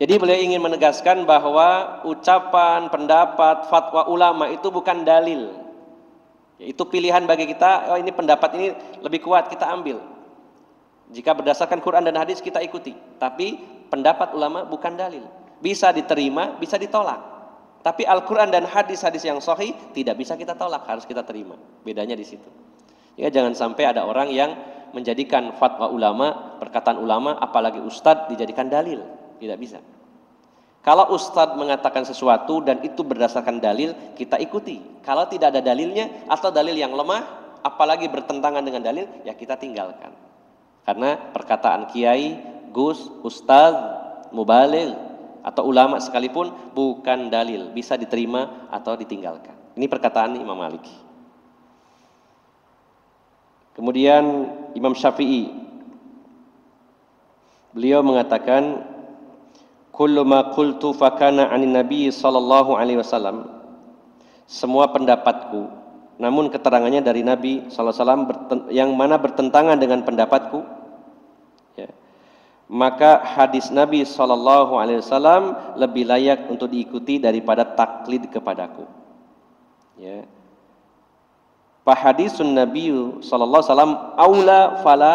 Jadi beliau ingin menegaskan bahwa ucapan, pendapat, fatwa ulama itu bukan dalil. Itu pilihan bagi kita, oh ini pendapat ini lebih kuat, kita ambil. Jika berdasarkan Quran dan hadis kita ikuti, tapi pendapat ulama bukan dalil. Bisa diterima, bisa ditolak. Tapi Al-Quran dan hadis-hadis yang sahih tidak bisa kita tolak, harus kita terima. Bedanya di situ. Ya, jangan sampai ada orang yang menjadikan fatwa ulama, perkataan ulama, apalagi ustadz dijadikan dalil. Tidak bisa. Kalau ustadz mengatakan sesuatu dan itu berdasarkan dalil, kita ikuti. Kalau tidak ada dalilnya atau dalil yang lemah, apalagi bertentangan dengan dalil, ya kita tinggalkan. Karena perkataan kiai, gus, ustadz, mubaligh atau ulama sekalipun bukan dalil, bisa diterima atau ditinggalkan. Ini perkataan Imam Malik. Kemudian Imam Syafi'i, beliau mengatakan, kullu ma qultu fakana 'anin nabi sallallahu alaihi wasallam, semua pendapatku namun keterangannya dari Nabi sallallahu alaihi wasallam yang mana bertentangan dengan pendapatku, ya, maka hadis Nabi sallallahu alaihi wasallam lebih layak untuk diikuti daripada taklid kepadaku. Ya. Fa hadisun Nabi sallallahu alaihi wasallam aula fala,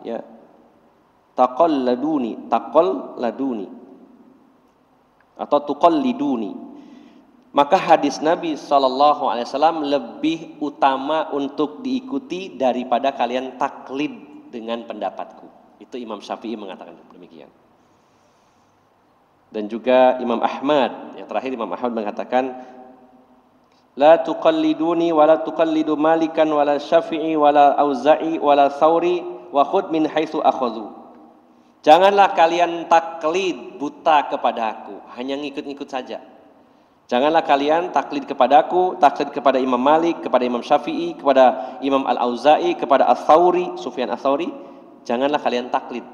ya, taqalladuni atau tuqalliduni. Maka hadis Nabi sallallahu alaihi wasallam lebih utama untuk diikuti daripada kalian taklid dengan pendapatku. Itu Imam Syafi'i mengatakan demikian. Dan juga Imam Ahmad, yang terakhir Imam Ahmad mengatakan, la tuqalliduni wa la tuqallidu Malikan wa la Syafi'i wa la Auza'i wa la Tsauri wa khudh min haitsu akhadhu. Janganlah kalian taklid buta kepada aku, hanya ngikut-ngikut saja. Janganlah kalian taklid kepadaku, taklid kepada Imam Malik, kepada Imam Syafi'i, kepada Imam Al-Auza'i, kepada Ats-Tsauri, Sufyan Ats-Tsauri. Janganlah kalian taklid.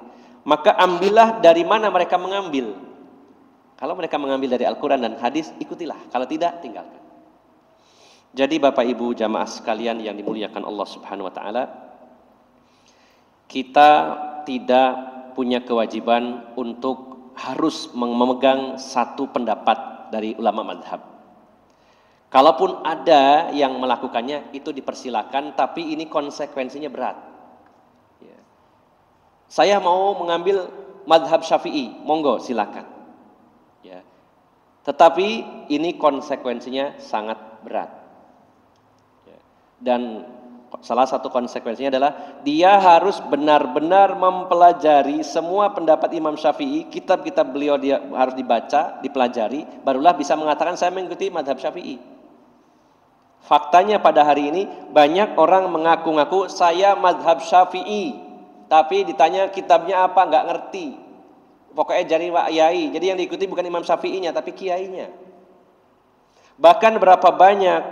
Maka ambillah dari mana mereka mengambil. Kalau mereka mengambil dari Al-Quran dan hadis, ikutilah. Kalau tidak, tinggalkan. Jadi Bapak Ibu jamaah sekalian yang dimuliakan Allah Subhanahu wa taala, kita tidak punya kewajiban untuk harus memegang satu pendapat dari ulama madhab. Kalaupun ada yang melakukannya, itu dipersilakan, tapi ini konsekuensinya berat. Ya. Saya mau mengambil madhab Syafi'i, monggo silakan. Ya. Tetapi ini konsekuensinya sangat berat. Ya. Dan salah satu konsekuensinya adalah dia harus benar-benar mempelajari semua pendapat Imam Syafi'i, kitab-kitab beliau dia harus dibaca, dipelajari, barulah bisa mengatakan saya mengikuti madhab Syafi'i. Faktanya pada hari ini banyak orang mengaku-ngaku saya madhab Syafi'i, tapi ditanya kitabnya apa nggak ngerti. Pokoknya jadi Pak Yai. Jadi yang diikuti bukan Imam Syafi'inya tapi kiainya. Bahkan berapa banyak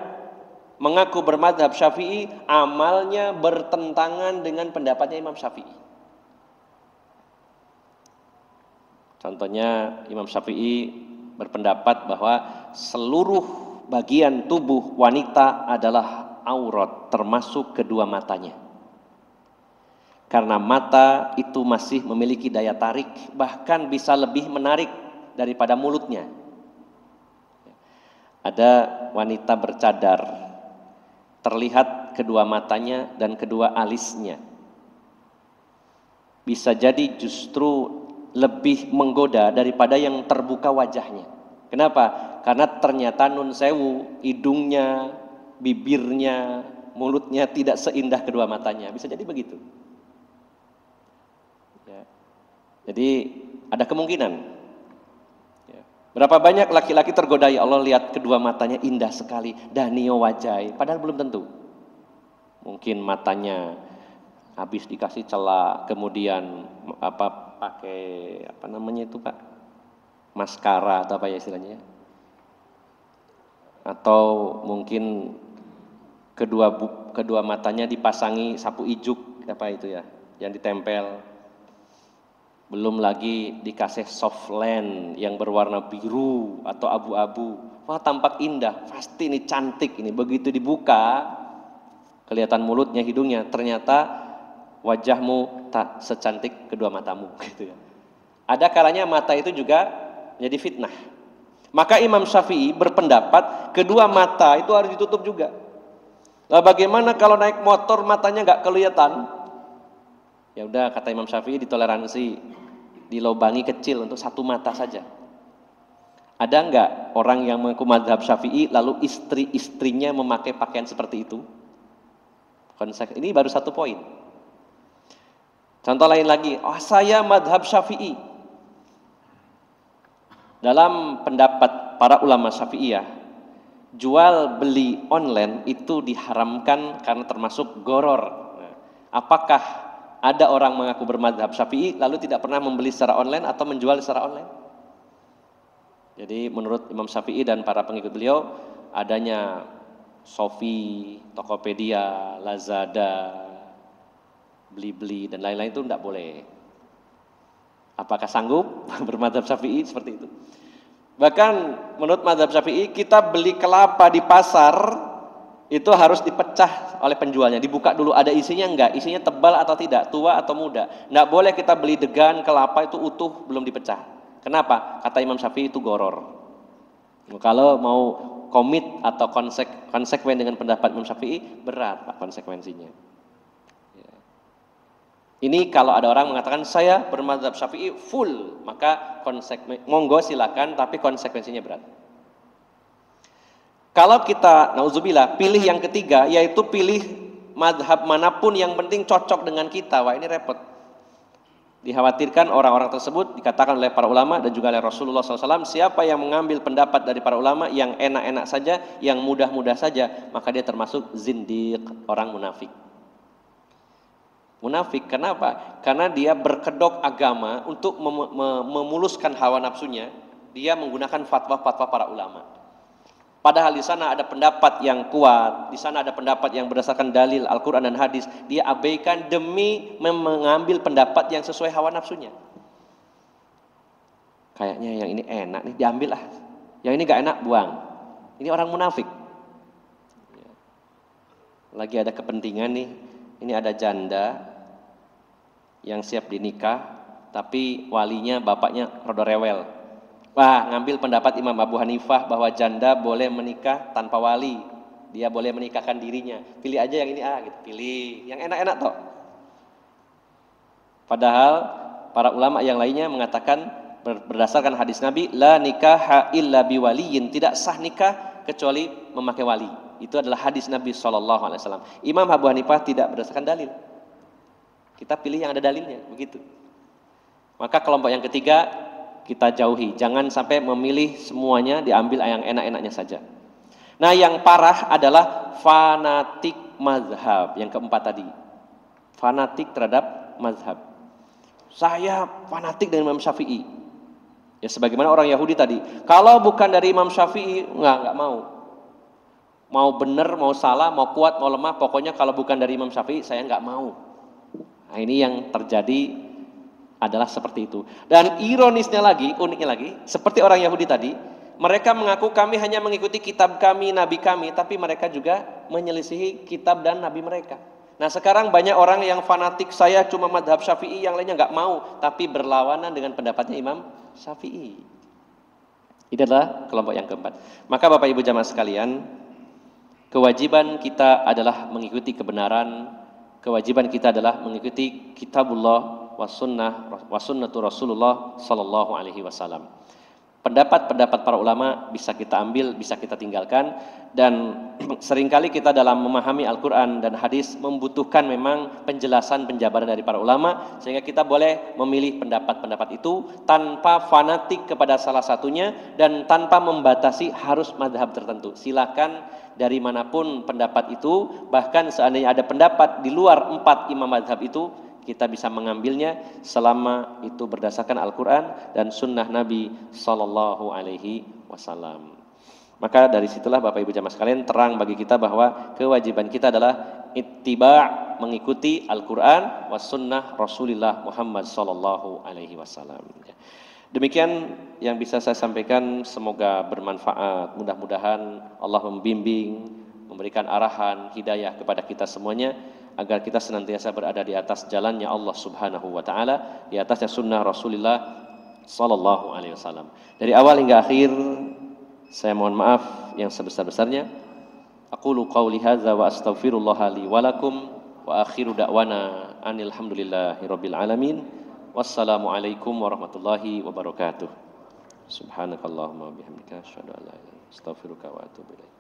mengaku bermadhab Syafi'i, amalnya bertentangan dengan pendapatnya Imam Syafi'i. Contohnya Imam Syafi'i berpendapat bahwa seluruh bagian tubuh wanita adalah aurat, termasuk kedua matanya. Karena mata itu masih memiliki daya tarik, bahkan bisa lebih menarik daripada mulutnya. Ada wanita bercadar, terlihat kedua matanya dan kedua alisnya. Bisa jadi justru lebih menggoda daripada yang terbuka wajahnya. Kenapa? Karena ternyata nun sewu, hidungnya, bibirnya, mulutnya tidak seindah kedua matanya. Bisa jadi begitu. Ya. Jadi ada kemungkinan. Ya. Berapa banyak laki-laki tergoda, ya Allah lihat kedua matanya indah sekali, danio wajai, padahal belum tentu. Mungkin matanya habis dikasih celak, kemudian pakai apa namanya itu Pak, maskara atau apa ya istilahnya, atau mungkin kedua matanya dipasangi sapu ijuk apa itu ya, yang ditempel, belum lagi dikasih soft lens yang berwarna biru atau abu-abu. Wah, tampak indah, pasti ini cantik ini. Begitu dibuka kelihatan mulutnya, hidungnya, ternyata wajahmu tak secantik kedua matamu gitu ya. Ada kalanya mata itu juga jadi fitnah. Maka Imam Syafi'i berpendapat kedua mata itu harus ditutup juga. Nah, bagaimana kalau naik motor matanya nggak kelihatan? Ya udah, kata Imam Syafi'i, ditoleransi, dilobangi kecil untuk satu mata saja. Ada nggak orang yang mengaku mazhab Syafi'i lalu istri-istrinya memakai pakaian seperti itu? Ini baru satu poin. Contoh lain lagi, saya madhab Syafi'i. Dalam pendapat para ulama Syafi'iyah, jual beli online itu diharamkan karena termasuk goror. Nah, apakah ada orang mengaku bermadhab Syafi'i lalu tidak pernah membeli secara online atau menjual secara online? Jadi menurut Imam Syafi'i dan para pengikut beliau, adanya Shopee, Tokopedia, Lazada, beli-beli dan lain-lain itu tidak boleh. Apakah sanggup bermadzhab Syafi'i seperti itu? Bahkan menurut madzhab Syafi'i, kita beli kelapa di pasar itu harus dipecah oleh penjualnya, dibuka dulu ada isinya enggak, isinya tebal atau tidak, tua atau muda. Enggak boleh kita beli degan kelapa itu utuh belum dipecah. Kenapa? Kata Imam Syafi'i itu goror. Kalau mau komit atau konsekuen dengan pendapat Imam Syafi'i, berat Pak konsekuensinya. Ini kalau ada orang mengatakan saya bermadzhab Syafi'i full, maka monggo silakan, tapi konsekuensinya berat. Kalau kita nauzubillah pilih yang ketiga, yaitu pilih madhab manapun yang penting cocok dengan kita, wah ini repot. Dikhawatirkan orang-orang tersebut dikatakan oleh para ulama dan juga oleh Rasulullah SAW, siapa yang mengambil pendapat dari para ulama yang enak-enak saja, yang mudah-mudah saja, maka dia termasuk zindiq, orang munafik. Munafik, kenapa? Karena dia berkedok agama untuk memuluskan hawa nafsunya. Dia menggunakan fatwa-fatwa para ulama. Padahal di sana ada pendapat yang kuat, di sana ada pendapat yang berdasarkan dalil Al-Quran dan hadis. Dia abaikan demi mengambil pendapat yang sesuai hawa nafsunya. Kayaknya yang ini enak nih, diambil lah. Yang ini gak enak, buang. Ini orang munafik. Lagi ada kepentingan nih. Ini ada janda yang siap dinikah, tapi walinya bapaknya rada rewel. Wah, ngambil pendapat Imam Abu Hanifah bahwa janda boleh menikah tanpa wali. Dia boleh menikahkan dirinya. Pilih aja yang ini gitu. Pilih yang enak-enak toh. Padahal para ulama yang lainnya mengatakan berdasarkan hadis Nabi, la nikaha illa biwaliyin, tidak sah nikah kecuali memakai wali. Itu adalah hadis Nabi SAW. Imam Abu Hanifah tidak berdasarkan dalil. Kita pilih yang ada dalilnya, begitu. Maka kelompok yang ketiga kita jauhi. Jangan sampai memilih semuanya, diambil yang enak-enaknya saja. Nah, yang parah adalah fanatik mazhab. Yang keempat tadi, fanatik terhadap mazhab. Saya fanatik dengan Imam Syafi'i. Ya sebagaimana orang Yahudi tadi. Kalau bukan dari Imam Syafi'i, enggak mau. Mau benar, mau salah, mau kuat, mau lemah, pokoknya kalau bukan dari Imam Syafi'i saya enggak mau. Nah, ini yang terjadi adalah seperti itu. Dan ironisnya lagi, uniknya lagi, seperti orang Yahudi tadi, mereka mengaku kami hanya mengikuti kitab kami, nabi kami, tapi mereka juga menyelisihi kitab dan nabi mereka. Nah sekarang banyak orang yang fanatik, saya cuma madhab Syafi'i, yang lainnya nggak mau, tapi berlawanan dengan pendapatnya Imam Syafi'i. Ini adalah kelompok yang keempat. Maka Bapak Ibu jamaah sekalian, kewajiban kita adalah mengikuti kebenaran, kewajiban kita adalah mengikuti kitabullah wa sunnatu Rasulullah sallallahu alaihi wasallam. Pendapat-pendapat para ulama bisa kita ambil, bisa kita tinggalkan, dan seringkali kita dalam memahami Al-Quran dan hadis membutuhkan memang penjelasan, penjabaran dari para ulama, sehingga kita boleh memilih pendapat-pendapat itu tanpa fanatik kepada salah satunya dan tanpa membatasi harus madhab tertentu. Silakan dari manapun pendapat itu, bahkan seandainya ada pendapat di luar 4 imam madhab itu, kita bisa mengambilnya selama itu berdasarkan Al-Quran dan sunnah Nabi Sallallahu Alaihi Wasallam. Maka dari situlah Bapak Ibu jamaah sekalian terang bagi kita bahwa kewajiban kita adalah ittiba', mengikuti Al-Quran was sunnah Rasulullah Muhammad Sallallahu Alaihi Wasallam. Demikian yang bisa saya sampaikan, semoga bermanfaat. Mudah-mudahan Allah membimbing, memberikan arahan, hidayah kepada kita semuanya, agar kita senantiasa berada di atas jalannya Allah Subhanahu wa taala, di atasnya sunnah Rasulullah sallallahu alaihi wasallam. Dari awal hingga akhir saya mohon maaf yang sebesar-besarnya. Aqulu qauli hadza wa astaghfirullah li wa lakum wa akhiru da'wana anil hamdulillahirabbil alamin. Wassalamu alaikum warahmatullahi wabarakatuh. Subhanakallahumma wa bihamdika asyhadu an la ilaha illa anta astaghfiruka wa atubu ilaik.